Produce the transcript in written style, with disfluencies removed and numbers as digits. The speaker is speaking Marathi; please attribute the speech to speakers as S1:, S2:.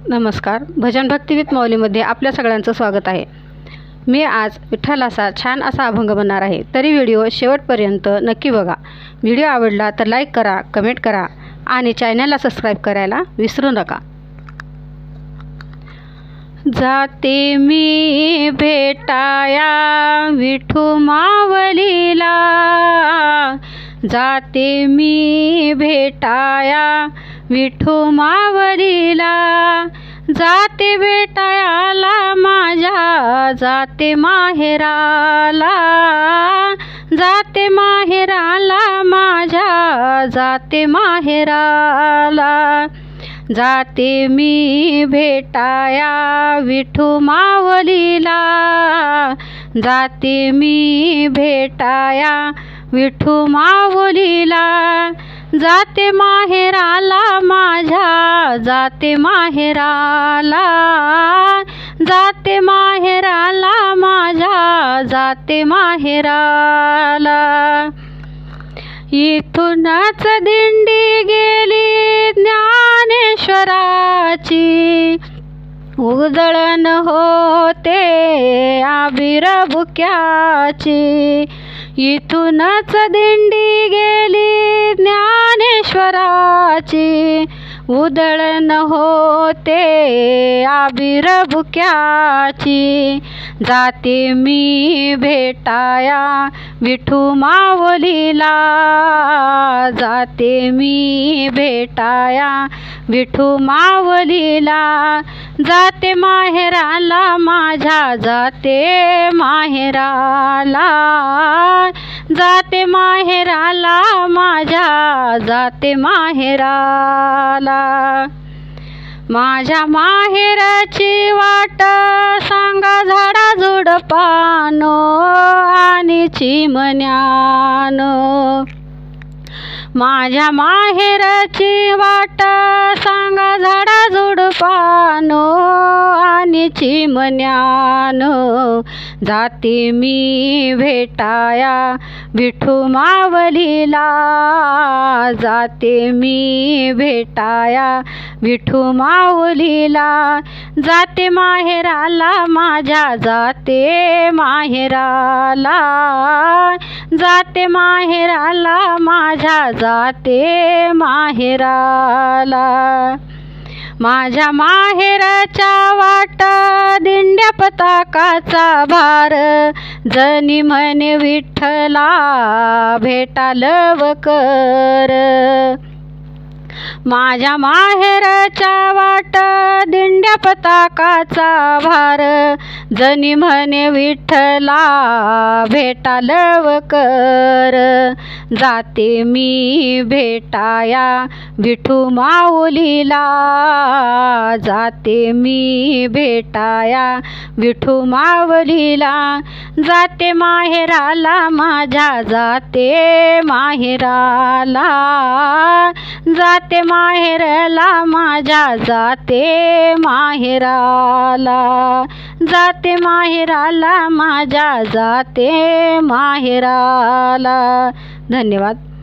S1: नमस्कार. भजन भक्ती विथ माऊलीमध्ये आपल्या सगळ्यांचं स्वागत आहे. मी आज विठ्ठलाचा छान असा अभंग बनणार आहे. तरी व्हिडिओ शेवटपर्यंत नक्की बघा. व्हिडिओ आवडला तर लाईक करा, कमेंट करा आणि चॅनलला सबस्क्राईब करायला विसरू नका. जाते मी भेटाया विठू मावलीला, जाते मी भेटाया विठू मावलीला, जाते भेटायाला माझ्या जाते माहेराला, जाते माहेराला माझ्या जाते माहेराला, जाते मी भेटाया विठू मावलीला, जाते मी भेटाया विठू मावलीला, जाते माहेराला माझ्या जाते माहेराला, जाते माहेराला माझ्या जाते माहेराला. इथूनच दिंडी गेली ज्ञानेश्वराची, उधळण होते आबिर बुक्याची, इथूनच दिंडी गेली ज्ञानेश्वराची, उधळण होते आबिर बुक्याची, जाते मी भेटाया विठू मावलीला, जाते मी भेटाया विठू मावलीला, जाते माहेराला माझ्या जाते माहेराला, जाते माहेराला माझ्या जाते माहेराला. माझ्या माहेराची वाट सांगा झाडा झुडपानो आणि चिमण्यानो, माझ्या माहेराची वाट सांगा झाडा झुडपानो आणि चिमण्यानो, जाते मी भेटाया विठू मावलीला, जाते मी भेटाया विठू माऊलीला, जाते माहेराला माझ्या जाते माहेराला, जाते माहेराला माझ्या जाते माहेराला. माझ्या माहेराच्या वाट दिंड्या पताकाचा भार, जनी म्हणे विठ्ठला भेटा लवकर, माझ्या माहेराच्या वाट दिंड्या पताकाचा भार, जनी म्हणे विठ्ठला भेटा लवकर, जाते मी भेटाया विठू माऊलीला, जाते मी भेटाया विठू माऊलीला, जाते माहेराला माझ्या जाते माहेराला, जाते माहेराला माझ्या जाते माहेराला, जाते माहेराला माझ्या जाते माहेराला. धन्यवाद.